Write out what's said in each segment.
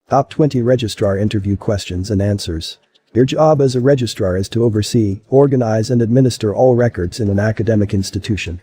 Top 20 Registrar Interview Questions and Answers. Your job as a registrar is to oversee, organize and administer all records in an academic institution.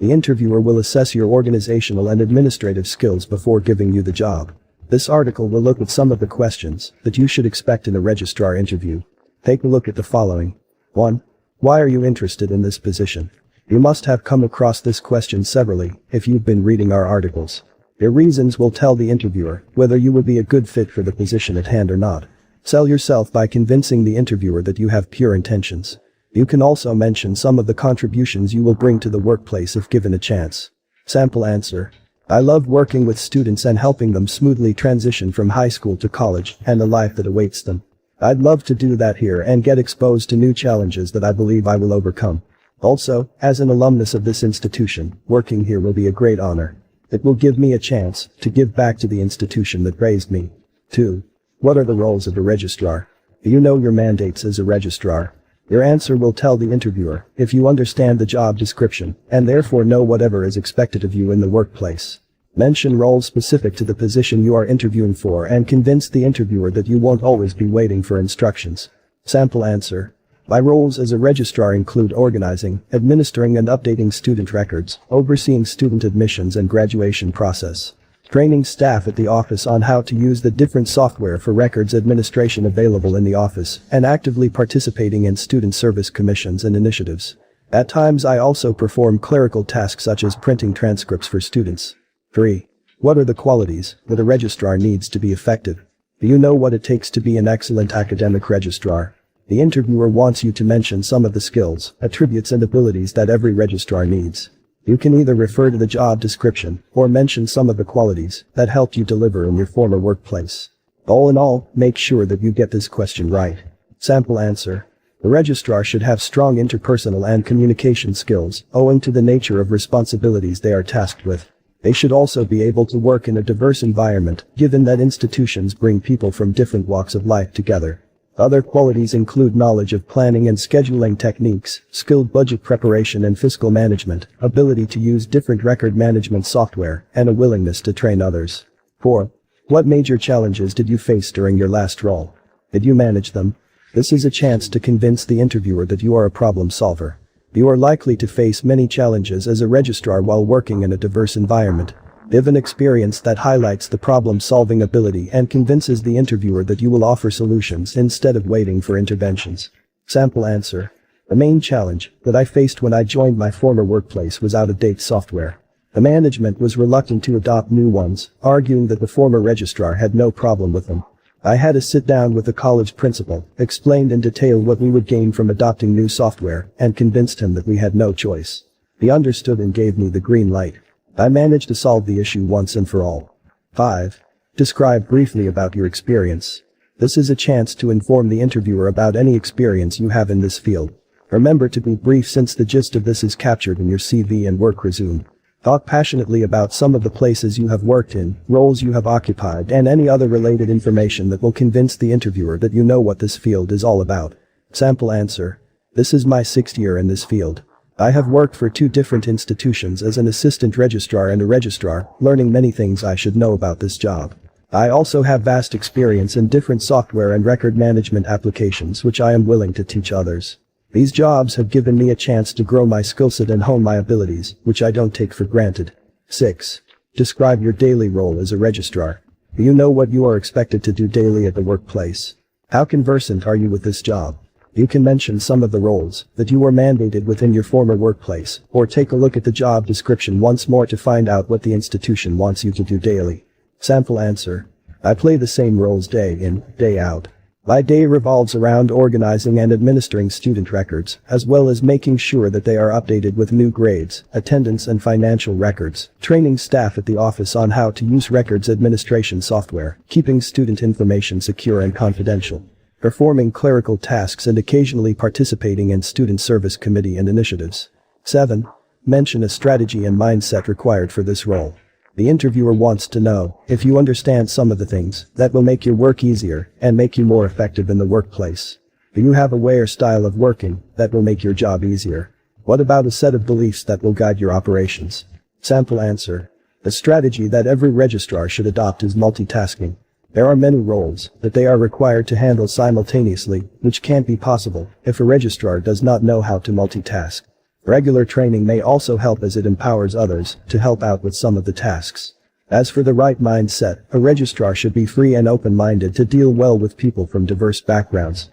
The interviewer will assess your organizational and administrative skills before giving you the job. This article will look at some of the questions that you should expect in a registrar interview. Take a look at the following. 1. Why are you interested in this position? You must have come across this question severally if you've been reading our articles. Your reasons will tell the interviewer whether you would be a good fit for the position at hand or not. Sell yourself by convincing the interviewer that you have pure intentions. You can also mention some of the contributions you will bring to the workplace if given a chance. Sample answer. I love working with students and helping them smoothly transition from high school to college and the life that awaits them. I'd love to do that here and get exposed to new challenges that I believe I will overcome. Also, as an alumnus of this institution, working here will be a great honor. It will give me a chance to give back to the institution that raised me. 2. What are the roles of a registrar? Do you know your mandates as a registrar? Your answer will tell the interviewer if you understand the job description and therefore know whatever is expected of you in the workplace. Mention roles specific to the position you are interviewing for and convince the interviewer that you won't always be waiting for instructions. Sample answer. My roles as a registrar include organizing, administering and updating student records, overseeing student admissions and graduation process, training staff at the office on how to use the different software for records administration available in the office, and actively participating in student service commissions and initiatives. At times I also perform clerical tasks such as printing transcripts for students. 3. What are the qualities that a registrar needs to be effective? Do you know what it takes to be an excellent academic registrar? The interviewer wants you to mention some of the skills, attributes and abilities that every registrar needs. You can either refer to the job description or mention some of the qualities that helped you deliver in your former workplace. All in all, make sure that you get this question right. Sample answer. The registrar should have strong interpersonal and communication skills owing to the nature of responsibilities they are tasked with. They should also be able to work in a diverse environment, given that institutions bring people from different walks of life together. Other qualities include knowledge of planning and scheduling techniques, skilled budget preparation and fiscal management, ability to use different record management software, and a willingness to train others. 4. What major challenges did you face during your last role? Did you manage them? This is a chance to convince the interviewer that you are a problem solver. You are likely to face many challenges as a registrar while working in a diverse environment. Give an experience that highlights the problem-solving ability and convinces the interviewer that you will offer solutions instead of waiting for interventions. Sample answer. The main challenge that I faced when I joined my former workplace was out-of-date software. The management was reluctant to adopt new ones, arguing that the former registrar had no problem with them. I had to sit down with the college principal, explained in detail what we would gain from adopting new software, and convinced him that we had no choice. He understood and gave me the green light. I managed to solve the issue once and for all. 5. Describe briefly about your experience. This is a chance to inform the interviewer about any experience you have in this field. Remember to be brief since the gist of this is captured in your CV and work resume. Talk passionately about some of the places you have worked in, roles you have occupied, and any other related information that will convince the interviewer that you know what this field is all about. Sample answer. This is my 6th year in this field. I have worked for 2 different institutions as an assistant registrar and a registrar, learning many things I should know about this job. I also have vast experience in different software and record management applications which I am willing to teach others. These jobs have given me a chance to grow my skillset and hone my abilities, which I don't take for granted. 6. Describe your daily role as a registrar. Do you know what you are expected to do daily at the workplace? How conversant are you with this job? You can mention some of the roles that you were mandated within your former workplace, or take a look at the job description once more to find out what the institution wants you to do daily. Sample answer. I play the same roles day in, day out. My day revolves around organizing and administering student records, as well as making sure that they are updated with new grades, attendance and financial records, training staff at the office on how to use records administration software, keeping student information secure and confidential, performing clerical tasks and occasionally participating in student service committee and initiatives. 7. Mention a strategy and mindset required for this role. The interviewer wants to know if you understand some of the things that will make your work easier and make you more effective in the workplace. Do you have a way or style of working that will make your job easier? What about a set of beliefs that will guide your operations? Sample answer. The strategy that every registrar should adopt is multitasking. There are many roles that they are required to handle simultaneously, which can't be possible if a registrar does not know how to multitask. Regular training may also help as it empowers others to help out with some of the tasks. As for the right mindset, a registrar should be free and open-minded to deal well with people from diverse backgrounds.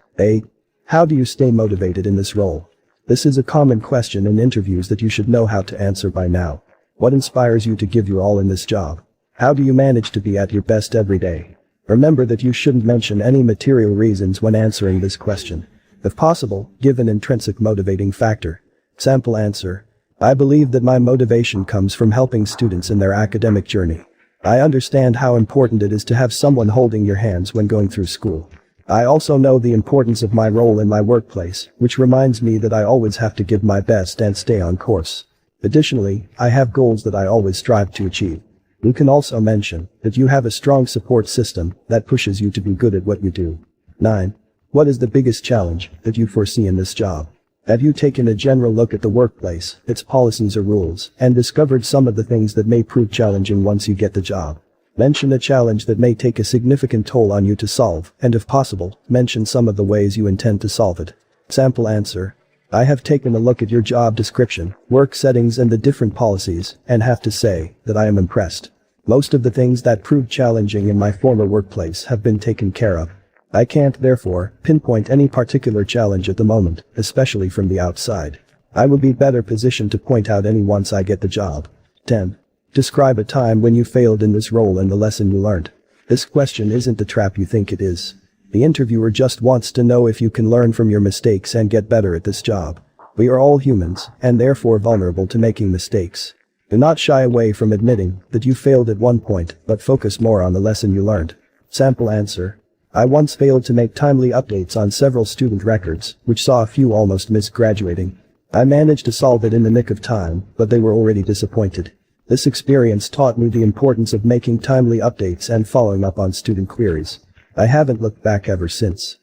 How do you stay motivated in this role? This is a common question in interviews that you should know how to answer by now. What inspires you to give your all in this job? How do you manage to be at your best every day? Remember that you shouldn't mention any material reasons when answering this question. If possible, give an intrinsic motivating factor. Sample answer. I believe that my motivation comes from helping students in their academic journey. I understand how important it is to have someone holding your hands when going through school. I also know the importance of my role in my workplace, which reminds me that I always have to give my best and stay on course. Additionally, I have goals that I always strive to achieve. You can also mention that you have a strong support system that pushes you to be good at what you do. 9. What is the biggest challenge that you foresee in this job? Have you taken a general look at the workplace, its policies or rules, and discovered some of the things that may prove challenging once you get the job? Mention a challenge that may take a significant toll on you to solve, and if possible, mention some of the ways you intend to solve it. Sample answer. I have taken a look at your job description, work settings and the different policies, and have to say that I am impressed. Most of the things that proved challenging in my former workplace have been taken care of. I can't, therefore, pinpoint any particular challenge at the moment, especially from the outside. I will be better positioned to point out any once I get the job. 10. Describe a time when you failed in this role and the lesson you learned. This question isn't the trap you think it is. The interviewer just wants to know if you can learn from your mistakes and get better at this job. We are all humans, and therefore vulnerable to making mistakes. Do not shy away from admitting that you failed at one point, but focus more on the lesson you learned. Sample answer. I once failed to make timely updates on several student records, which saw a few almost miss graduating. I managed to solve it in the nick of time, but they were already disappointed. This experience taught me the importance of making timely updates and following up on student queries. I haven't looked back ever since.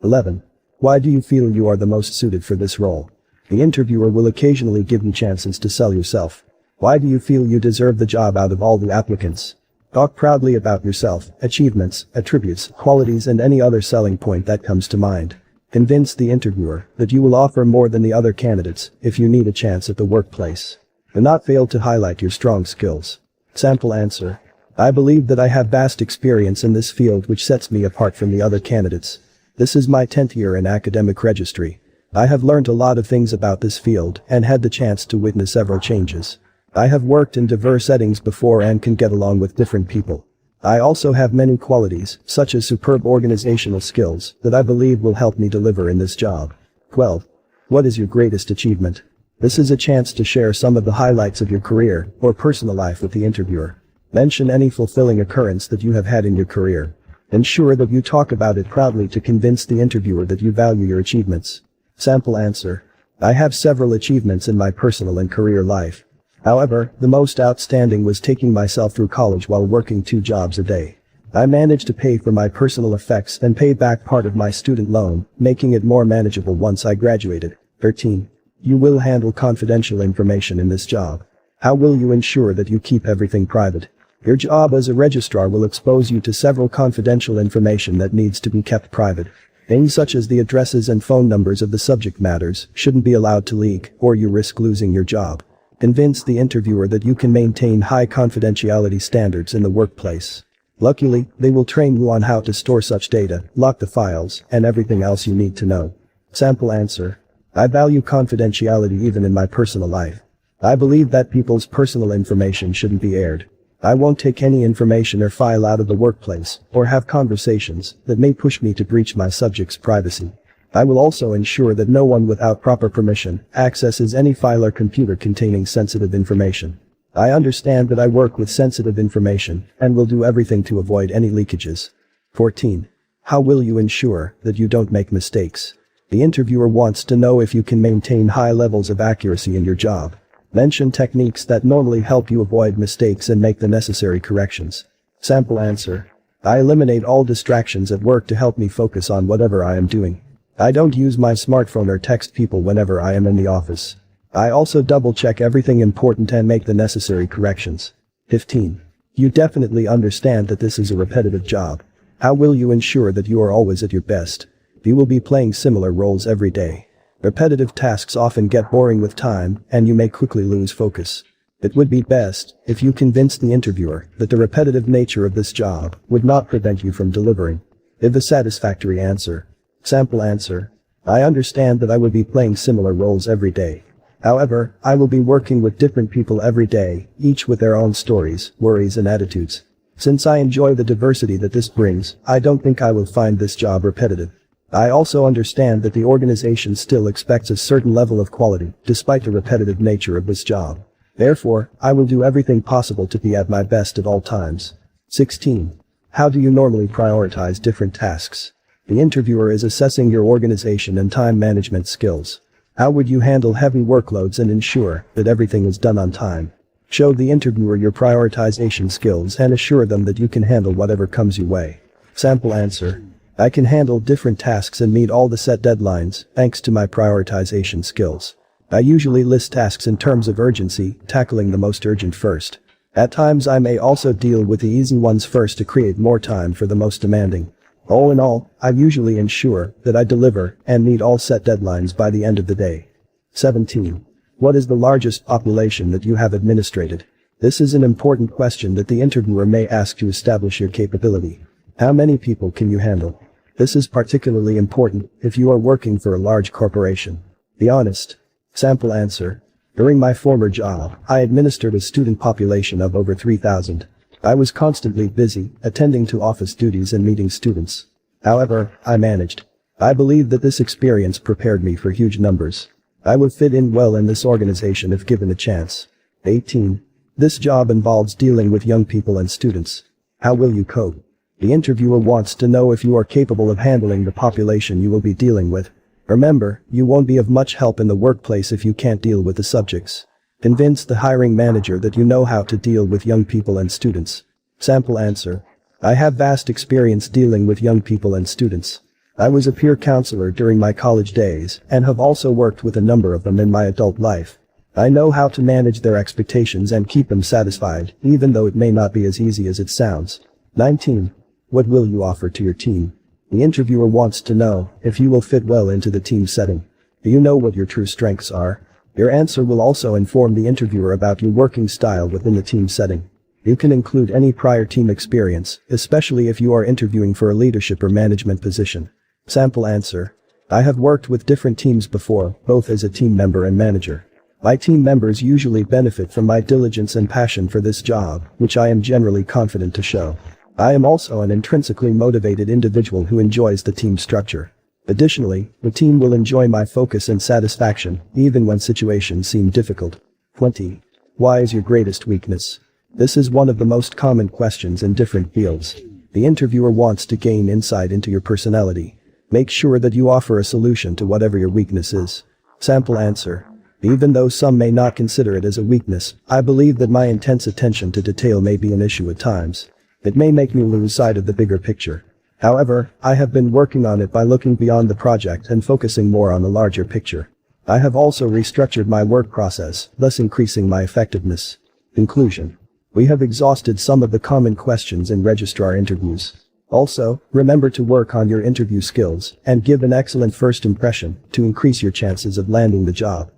11. Why do you feel you are the most suited for this role? The interviewer will occasionally give you chances to sell yourself. Why do you feel you deserve the job out of all the applicants? Talk proudly about yourself, achievements, attributes, qualities and any other selling point that comes to mind. Convince the interviewer that you will offer more than the other candidates if you need a chance at the workplace. Do not fail to highlight your strong skills. Sample answer. I believe that I have vast experience in this field which sets me apart from the other candidates. This is my 10th year in academic registry. I have learned a lot of things about this field and had the chance to witness several changes. I have worked in diverse settings before and can get along with different people. I also have many qualities, such as superb organizational skills, that I believe will help me deliver in this job. 12. What is your greatest achievement? This is a chance to share some of the highlights of your career or personal life with the interviewer. Mention any fulfilling occurrence that you have had in your career. Ensure that you talk about it proudly to convince the interviewer that you value your achievements. Sample answer. I have several achievements in my personal and career life. However, the most outstanding was taking myself through college while working 2 jobs a day. I managed to pay for my personal effects and pay back part of my student loan, making it more manageable once I graduated. 13. You will handle confidential information in this job. How will you ensure that you keep everything private? Your job as a registrar will expose you to several confidential information that needs to be kept private. Things such as the addresses and phone numbers of the subject matters shouldn't be allowed to leak, or you risk losing your job. Convince the interviewer that you can maintain high confidentiality standards in the workplace. Luckily, they will train you on how to store such data, lock the files, and everything else you need to know. Sample answer. I value confidentiality even in my personal life. I believe that people's personal information shouldn't be aired. I won't take any information or file out of the workplace, or have conversations that may push me to breach my subject's privacy. I will also ensure that no one without proper permission accesses any file or computer containing sensitive information. I understand that I work with sensitive information and will do everything to avoid any leakages. 14. How will you ensure that you don't make mistakes? The interviewer wants to know if you can maintain high levels of accuracy in your job. Mention techniques that normally help you avoid mistakes and make the necessary corrections. Sample answer. I eliminate all distractions at work to help me focus on whatever I am doing. I don't use my smartphone or text people whenever I am in the office. I also double-check everything important and make the necessary corrections. 15. You definitely understand that this is a repetitive job. How will you ensure that you are always at your best? You will be playing similar roles every day. Repetitive tasks often get boring with time, and you may quickly lose focus. It would be best if you convinced the interviewer that the repetitive nature of this job would not prevent you from delivering. Give a satisfactory answer. Sample answer. I understand that I would be playing similar roles every day. However, I will be working with different people every day, each with their own stories, worries and attitudes. Since I enjoy the diversity that this brings, I don't think I will find this job repetitive. I also understand that the organization still expects a certain level of quality, despite the repetitive nature of this job. Therefore, I will do everything possible to be at my best at all times. 16. How do you normally prioritize different tasks? The interviewer is assessing your organization and time management skills. How would you handle heavy workloads and ensure that everything is done on time? Show the interviewer your prioritization skills and assure them that you can handle whatever comes your way. Sample answer. I can handle different tasks and meet all the set deadlines, thanks to my prioritization skills. I usually list tasks in terms of urgency, tackling the most urgent first. At times I may also deal with the easy ones first to create more time for the most demanding. All in all, I usually ensure that I deliver and meet all set deadlines by the end of the day. 17. What is the largest population that you have administrated? This is an important question that the interviewer may ask to establish your capability. How many people can you handle? This is particularly important if you are working for a large corporation. Be honest. Sample answer. During my former job, I administered a student population of over 3,000. I was constantly busy, attending to office duties and meeting students. However, I managed. I believe that this experience prepared me for huge numbers. I would fit in well in this organization if given a chance. 18. This job involves dealing with young people and students. How will you cope? The interviewer wants to know if you are capable of handling the population you will be dealing with. Remember, you won't be of much help in the workplace if you can't deal with the subjects. Convince the hiring manager that you know how to deal with young people and students. Sample answer. I have vast experience dealing with young people and students. I was a peer counselor during my college days and have also worked with a number of them in my adult life. I know how to manage their expectations and keep them satisfied, even though it may not be as easy as it sounds. 19. What will you offer to your team? The interviewer wants to know if you will fit well into the team setting. Do you know what your true strengths are? Your answer will also inform the interviewer about your working style within the team setting. You can include any prior team experience, especially if you are interviewing for a leadership or management position. Sample answer. I have worked with different teams before, both as a team member and manager. My team members usually benefit from my diligence and passion for this job, which I am generally confident to show. I am also an intrinsically motivated individual who enjoys the team structure. Additionally, the team will enjoy my focus and satisfaction, even when situations seem difficult. 20. Why is your greatest weakness? This is one of the most common questions in different fields. The interviewer wants to gain insight into your personality. Make sure that you offer a solution to whatever your weakness is. Sample answer. Even though some may not consider it as a weakness, I believe that my intense attention to detail may be an issue at times. It may make me lose sight of the bigger picture. However, I have been working on it by looking beyond the project and focusing more on the larger picture. I have also restructured my work process, thus increasing my effectiveness. Conclusion. We have exhausted some of the common questions in registrar interviews. Also, remember to work on your interview skills and give an excellent first impression to increase your chances of landing the job.